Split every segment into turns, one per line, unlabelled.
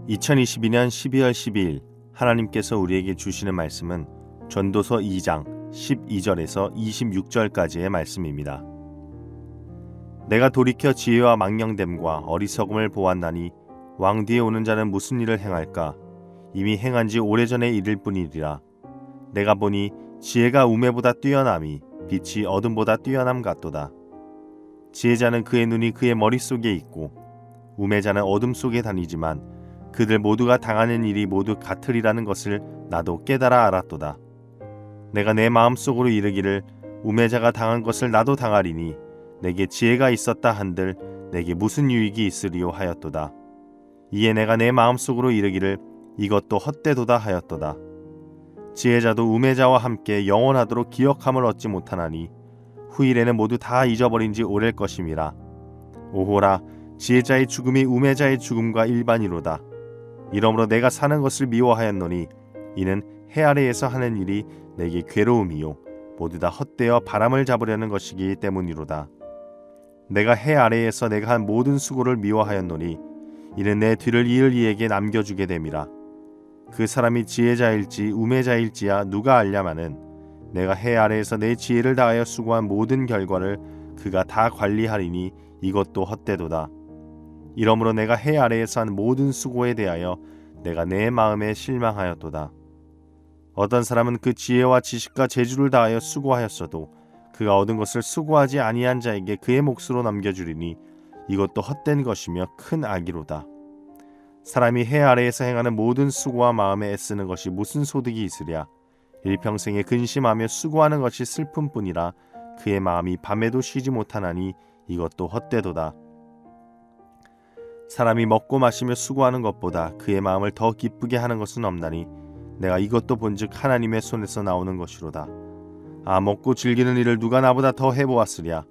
2022년 12월 12일 하나님께서 우리에게 주시는 말씀은 전도서 2장 12절에서 26절까지의 말씀입니다. 내가 돌이켜 지혜와 망령됨과 어리석음을 보았나니 왕 뒤에 오는 자는 무슨 일을 행할까? 이미 행한 지 오래전의 일일 뿐이리라. 내가 보니 지혜가 우매보다 뛰어남이 빛이 어둠보다 뛰어남 같도다. 지혜자는 그의 눈이 그의 머릿속에 있고 우매자는 어둠 속에 다니지만 그들 모두가 당하는 일이 모두 같으리라는 것을 나도 깨달아 알았도다. 내가 내 마음속으로 이르기를 우매자가 당한 것을 나도 당하리니 내게 지혜가 있었다 한들 내게 무슨 유익이 있으리요 하였도다. 이에 내가 내 마음속으로 이르기를 이것도 헛되도다 하였도다. 지혜자도 우매자와 함께 영원하도록 기억함을 얻지 못하나니 후일에는 모두 다 잊어버린 지 오랠 것임이라. 오호라, 지혜자의 죽음이 우매자의 죽음과 일반이로다. 이러므로 내가 사는 것을 미워하였노니 이는 해 아래에서 하는 일이 내게 괴로움이요 모두 다 헛되어 바람을 잡으려는 것이기 때문이로다. 내가 해 아래에서 내가 한 모든 수고를 미워하였노니 이는 내 뒤를 이을 이에게 남겨주게 됨이라. 그 사람이 지혜자일지 우매자일지야 누가 알냐마는 내가 해 아래에서 내 지혜를 다하여 수고한 모든 결과를 그가 다 관리하리니 이것도 헛되도다. 이러므로 내가 해 아래에서 한 모든 수고에 대하여 내가 내 마음에 실망하였도다. 어떤 사람은 그 지혜와 지식과 재주를 다하여 수고하였어도 그가 얻은 것을 수고하지 아니한 자에게 그의 몫으로 남겨주리니 이것도 헛된 것이며 큰 악이로다. 사람이 해 아래에서 행하는 모든 수고와 마음에 애쓰는 것이 무슨 소득이 있으랴. 일평생에 근심하며 수고하는 것이 슬픔뿐이라 그의 마음이 밤에도 쉬지 못하나니 이것도 헛되도다. 사람이 먹고 마시며 수고하는 것보다 그의 마음을 더 기쁘게 하는 것은 없나니 내가 이것도 본즉 하나님의 손에서 나오는 것이로다. 아, 먹고 즐기는 일을 누가 나보다 더 해보았으랴.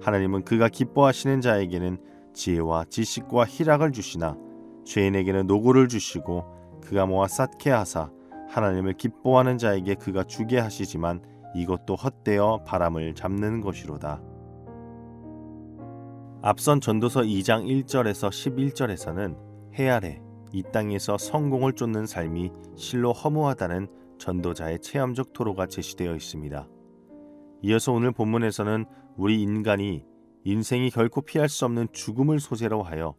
하나님은 그가 기뻐하시는 자에게는 지혜와 지식과 희락을 주시나 죄인에게는 노고를 주시고 그가 모아 쌓게 하사 하나님을 기뻐하는 자에게 그가 주게 하시지만 이것도 헛되어 바람을 잡는 것이로다. 앞선 전도서 2장 1절에서 11절에서는 해 아래 이 땅에서 성공을 쫓는 삶이 실로 허무하다는 전도자의 체험적 토로가 제시되어 있습니다. 이어서 오늘 본문에서는 우리 인간이 인생이 결코 피할 수 없는 죽음을 소재로 하여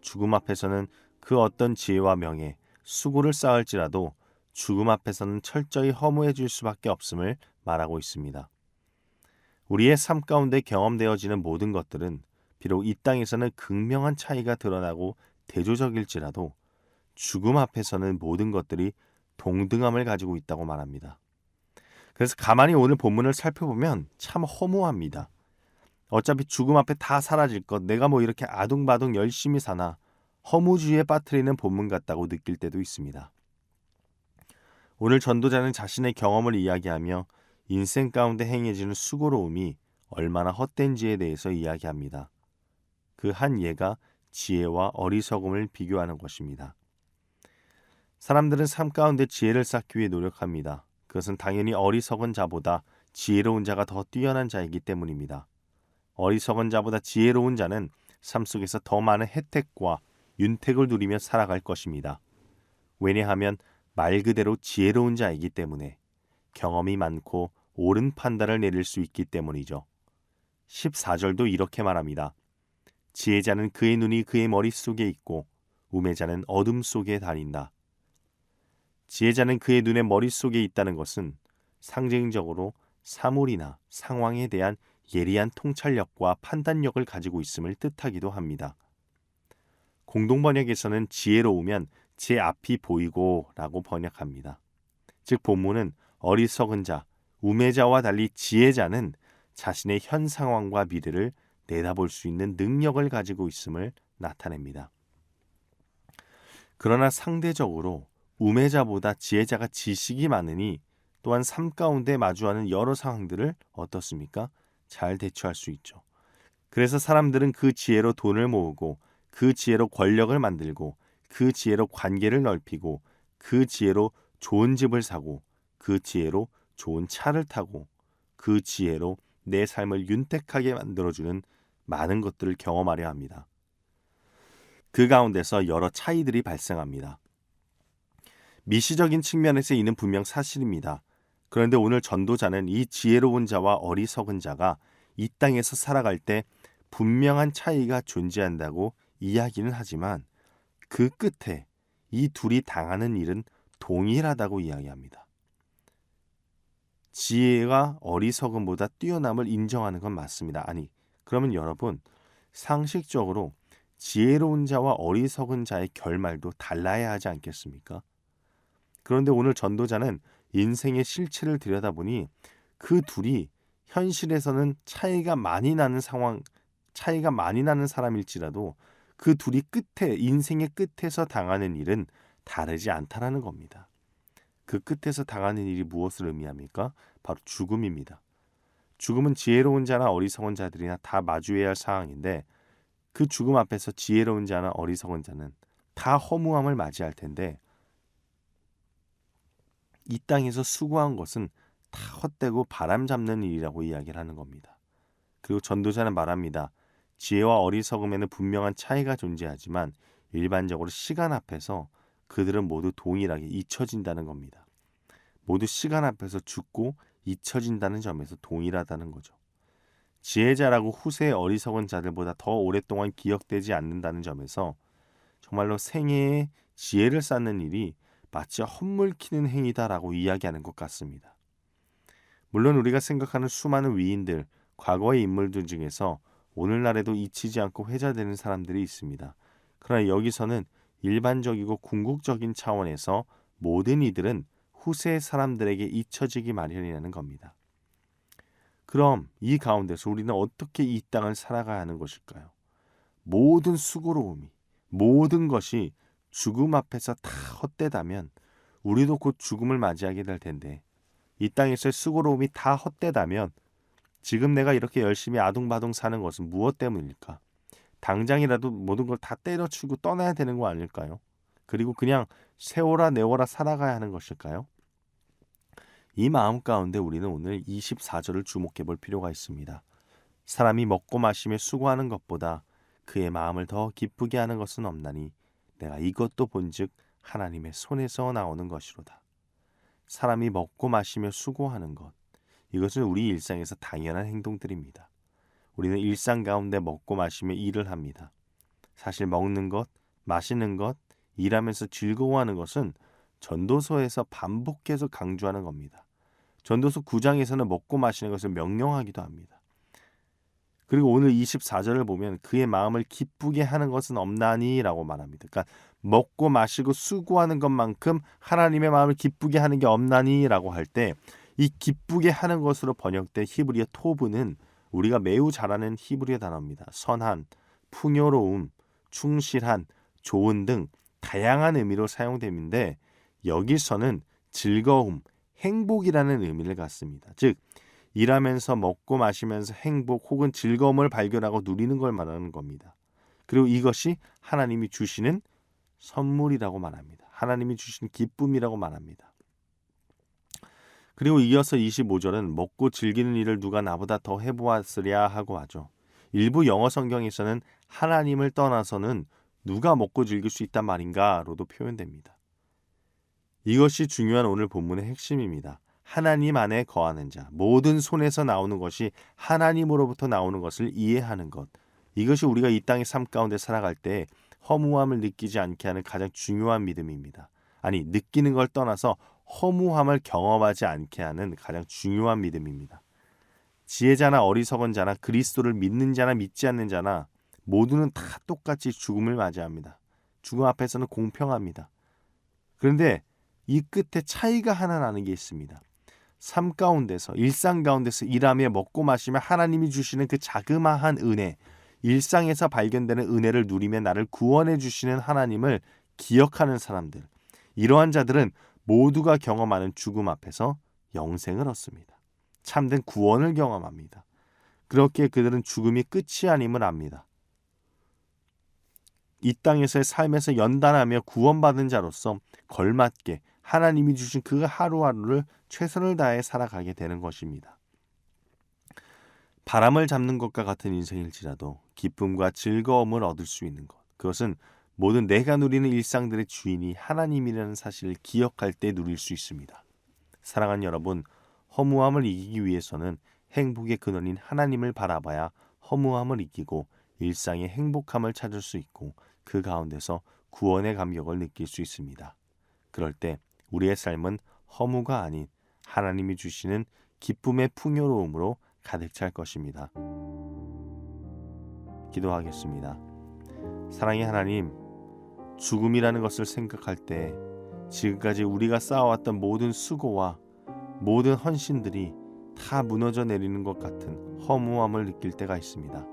죽음 앞에서는 그 어떤 지혜와 명예, 수고를 쌓을지라도 죽음 앞에서는 철저히 허무해질 수밖에 없음을 말하고 있습니다. 우리의 삶 가운데 경험되어지는 모든 것들은 비록 이 땅에서는 극명한 차이가 드러나고 대조적일지라도 죽음 앞에서는 모든 것들이 동등함을 가지고 있다고 말합니다. 그래서 가만히 오늘 본문을 살펴보면 참 허무합니다. 어차피 죽음 앞에 다 사라질 것, 내가 뭐 이렇게 아둥바둥 열심히 사나 허무주의에 빠뜨리는 본문 같다고 느낄 때도 있습니다. 오늘 전도자는 자신의 경험을 이야기하며 인생 가운데 행해지는 수고로움이 얼마나 헛된지에 대해서 이야기합니다. 그 한 예가 지혜와 어리석음을 비교하는 것입니다. 사람들은 삶 가운데 지혜를 쌓기 위해 노력합니다. 그것은 당연히 어리석은 자보다 지혜로운 자가 더 뛰어난 자이기 때문입니다. 어리석은 자보다 지혜로운 자는 삶 속에서 더 많은 혜택과 윤택을 누리며 살아갈 것입니다. 왜냐하면 말 그대로 지혜로운 자이기 때문에 경험이 많고 옳은 판단을 내릴 수 있기 때문이죠. 14절도 이렇게 말합니다. 지혜자는 그의 눈이 그의 머릿속에 있고 우매자는 어둠 속에 다닌다. 지혜자는 그의 눈의 머릿속에 있다는 것은 상징적으로 사물이나 상황에 대한 예리한 통찰력과 판단력을 가지고 있음을 뜻하기도 합니다. 공동번역에서는 지혜로우면 제 앞이 보이고 라고 번역합니다. 즉 본문은 어리석은 자, 우매자와 달리 지혜자는 자신의 현 상황과 미래를 내다볼 수 있는 능력을 가지고 있음을 나타냅니다. 그러나 상대적으로 우매자보다 지혜자가 지식이 많으니 또한 삶 가운데 마주하는 여러 상황들을 어떻습니까? 잘 대처할 수 있죠. 그래서 사람들은 그 지혜로 돈을 모으고 그 지혜로 권력을 만들고 그 지혜로 관계를 넓히고 그 지혜로 좋은 집을 사고 그 지혜로 좋은 차를 타고 그 지혜로 내 삶을 윤택하게 만들어주는 많은 것들을 경험하려 합니다. 그 가운데서 여러 차이들이 발생합니다. 미시적인 측면에서 이는 분명 사실입니다. 그런데 오늘 전도자는 이 지혜로운 자와 어리석은 자가 이 땅에서 살아갈 때 분명한 차이가 존재한다고 이야기는 하지만 그 끝에 이 둘이 당하는 일은 동일하다고 이야기합니다. 지혜가 어리석음보다 뛰어남을 인정하는 건 맞습니다. 아니, 그러면 여러분, 상식적으로 지혜로운 자와 어리석은 자의 결말도 달라야 하지 않겠습니까? 그런데 오늘 전도자는 인생의 실체를 들여다보니 그 둘이 현실에서는 차이가 많이 나는 사람일지라도 그 둘이 인생의 끝에서 당하는 일은 다르지 않다라는 겁니다. 그 끝에서 당하는 일이 무엇을 의미합니까? 바로 죽음입니다. 죽음은 지혜로운 자나 어리석은 자들이나 다 마주해야 할 상황인데 그 죽음 앞에서 지혜로운 자나 어리석은 자는 다 허무함을 맞이할 텐데 이 땅에서 수고한 것은 다 헛되고 바람 잡는 일이라고 이야기를 하는 겁니다. 그리고 전도자는 말합니다. 지혜와 어리석음에는 분명한 차이가 존재하지만 일반적으로 시간 앞에서 그들은 모두 동일하게 잊혀진다는 겁니다. 모두 시간 앞에서 죽고 잊혀진다는 점에서 동일하다는 거죠. 지혜자라고 후세의 어리석은 자들보다 더 오랫동안 기억되지 않는다는 점에서 정말로 생애에 지혜를 쌓는 일이 마치 헛물키는 행위다라고 이야기하는 것 같습니다. 물론 우리가 생각하는 수많은 위인들, 과거의 인물들 중에서 오늘날에도 잊히지 않고 회자되는 사람들이 있습니다. 그러나 여기서는 일반적이고 궁극적인 차원에서 모든 이들은 후세의 사람들에게 잊혀지기 마련이라는 겁니다. 그럼 이 가운데서 우리는 어떻게 이 땅을 살아가야 하는 것일까요? 모든 수고로움이, 모든 것이 죽음 앞에서 다 헛되다면 우리도 곧 죽음을 맞이하게 될 텐데 이 땅에서의 수고로움이 다 헛되다면 지금 내가 이렇게 열심히 아둥바둥 사는 것은 무엇 때문일까? 당장이라도 모든 걸 다 때려치우고 떠나야 되는 거 아닐까요? 그리고 그냥 세워라 내워라 살아가야 하는 것일까요? 이 마음 가운데 우리는 오늘 24절을 주목해 볼 필요가 있습니다. 사람이 먹고 마시며 수고하는 것보다 그의 마음을 더 기쁘게 하는 것은 없나니 내가 이것도 본즉 하나님의 손에서 나오는 것이로다. 사람이 먹고 마시며 수고하는 것, 이것은 우리 일상에서 당연한 행동들입니다. 우리는 일상 가운데 먹고 마시며 일을 합니다. 사실 먹는 것, 마시는 것, 일하면서 즐거워하는 것은 전도서에서 반복해서 강조하는 겁니다. 전도서 9장에서는 먹고 마시는 것을 명령하기도 합니다. 그리고 오늘 24절을 보면 그의 마음을 기쁘게 하는 것은 없나니 라고 말합니다. 그러니까 먹고 마시고 수고하는 것만큼 하나님의 마음을 기쁘게 하는 게 없나니 라고 할 때 이 기쁘게 하는 것으로 번역된 히브리어 토브는 우리가 매우 잘 아는 히브리어 단어입니다. 선한, 풍요로움, 충실한, 좋은 등 다양한 의미로 사용됨인데 여기서는 즐거움, 행복이라는 의미를 갖습니다. 즉 일하면서 먹고 마시면서 행복 혹은 즐거움을 발견하고 누리는 걸 말하는 겁니다. 그리고 이것이 하나님이 주시는 선물이라고 말합니다. 하나님이 주시는 기쁨이라고 말합니다. 그리고 이어서 25절은 먹고 즐기는 일을 누가 나보다 더 해보았으랴 하고 하죠. 일부 영어 성경에서는 하나님을 떠나서는 누가 먹고 즐길 수 있단 말인가로도 표현됩니다. 이것이 중요한 오늘 본문의 핵심입니다. 하나님 안에 거하는 자, 모든 손에서 나오는 것이 하나님으로부터 나오는 것을 이해하는 것. 이것이 우리가 이 땅의 삶 가운데 살아갈 때 허무함을 느끼지 않게 하는 가장 중요한 믿음입니다. 아니, 느끼는 걸 떠나서 허무함을 경험하지 않게 하는 가장 중요한 믿음입니다. 지혜자나 어리석은 자나 그리스도를 믿는 자나 믿지 않는 자나 모두는 다 똑같이 죽음을 맞이합니다. 죽음 앞에서는 공평합니다. 그런데 이 끝에 차이가 하나 나는 게 있습니다. 삶 가운데서, 일상 가운데서 일하며 먹고 마시며 하나님이 주시는 그 자그마한 은혜, 일상에서 발견되는 은혜를 누리며 나를 구원해 주시는 하나님을 기억하는 사람들, 이러한 자들은 모두가 경험하는 죽음 앞에서 영생을 얻습니다. 참된 구원을 경험합니다. 그렇게 그들은 죽음이 끝이 아님을 압니다. 이 땅에서의 삶에서 연단하며 구원받은 자로서 걸맞게 하나님이 주신 그 하루하루를 최선을 다해 살아가게 되는 것입니다. 바람을 잡는 것과 같은 인생일지라도 기쁨과 즐거움을 얻을 수 있는 것, 그것은 모든 내가 누리는 일상들의 주인이 하나님이라는 사실을 기억할 때 누릴 수 있습니다. 사랑하는 여러분, 허무함을 이기기 위해서는 행복의 근원인 하나님을 바라봐야 허무함을 이기고 일상의 행복함을 찾을 수 있고 그 가운데서 구원의 감격을 느낄 수 있습니다. 그럴 때 우리의 삶은 허무가 아닌 하나님이 주시는 기쁨의 풍요로움으로 가득 찰 것입니다. 기도하겠습니다. 사랑의 하나님, 죽음이라는 것을 생각할 때 지금까지 우리가 쌓아왔던 모든 수고와 모든 헌신들이 다 무너져 내리는 것 같은 허무함을 느낄 때가 있습니다.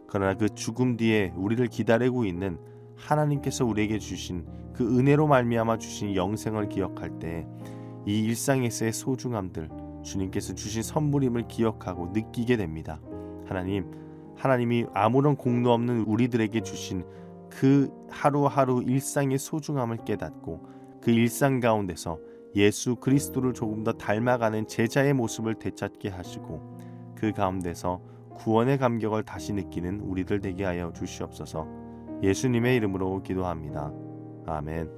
그러나 그 죽음 뒤에 우리를 기다리고 있는 하나님께서 우리에게 주신 그 은혜로 말미암아 주신 영생을 기억할 때 이 일상에서의 소중함들, 주님께서 주신 선물임을 기억하고 느끼게 됩니다. 하나님이 아무런 공로 없는 우리들에게 주신 그 하루하루 일상의 소중함을 깨닫고 그 일상 가운데서 예수 그리스도를 조금 더 닮아가는 제자의 모습을 되찾게 하시고 그 가운데서 구원의 감격을 다시 느끼는 우리들 되게 하여 주시옵소서. 예수님의 이름으로 기도합니다. 아멘.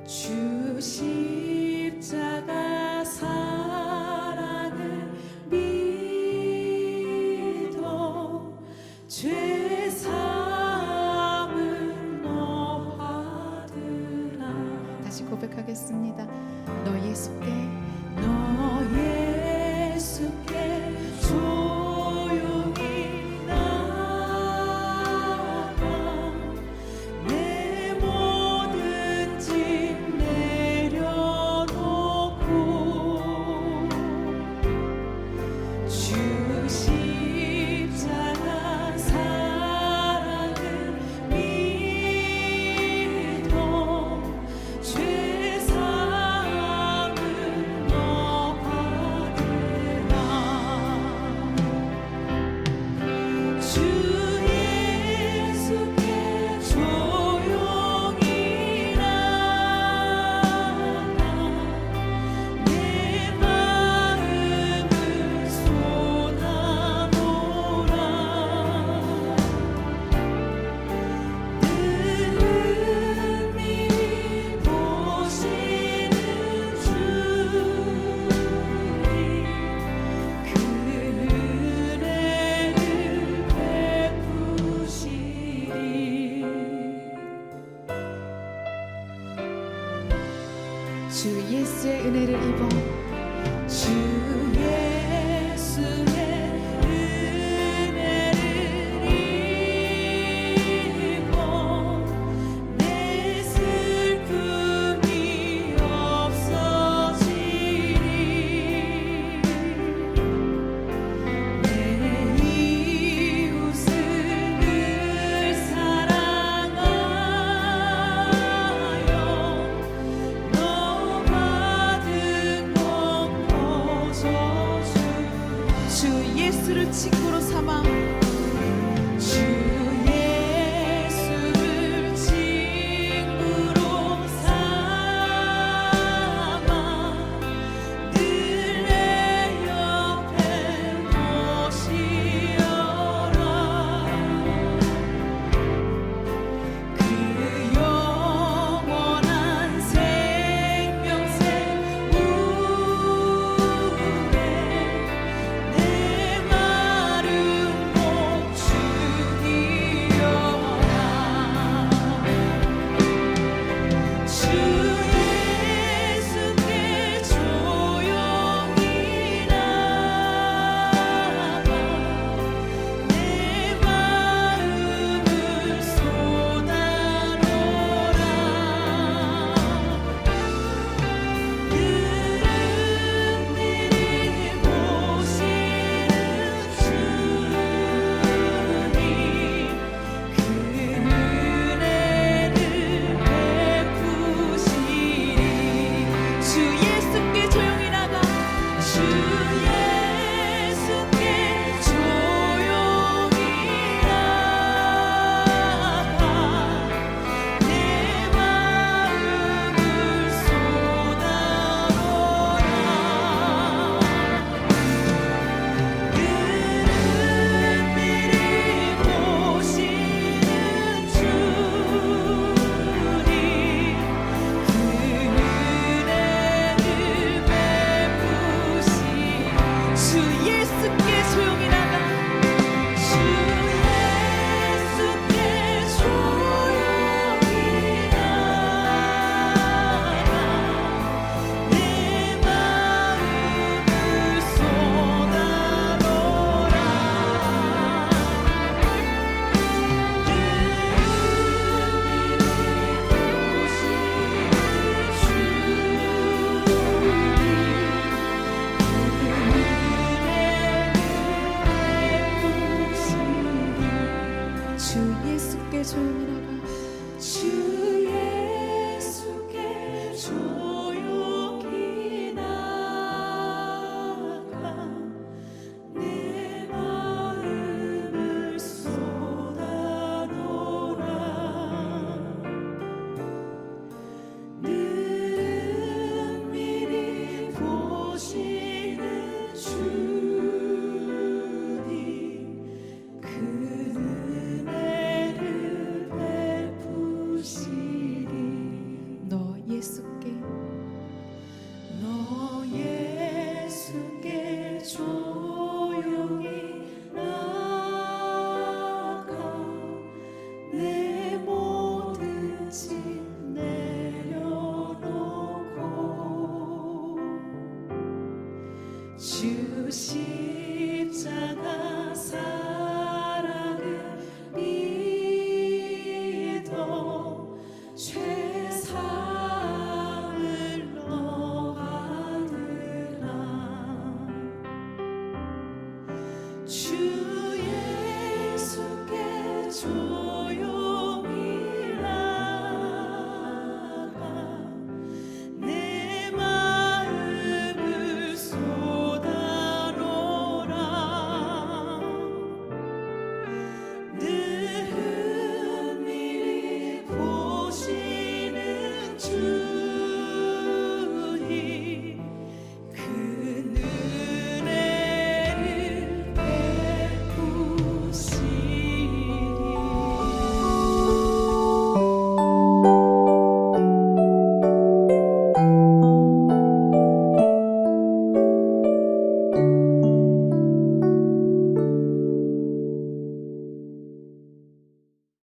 주 십자가 사랑을 믿어 죄 사함을 너 받으라. 다시 고백하겠습니다. 너 예수께 조용히 나가 내 모든 짐 내려놓고 주 십자가 사랑을 믿어 죄 사함을 너 받으라. 주 예수께 조용히 나가 내 마음을 쏟아놓으라. 능히 보시는 주님 그 은혜를 베푸시리. 주 예수의 은혜를 입어 주 예수의 은혜를 입어 내 슬픔이 없어지리. 내 이웃을 늘 사랑하여 너 받은 것 거저주. 주 주 십자가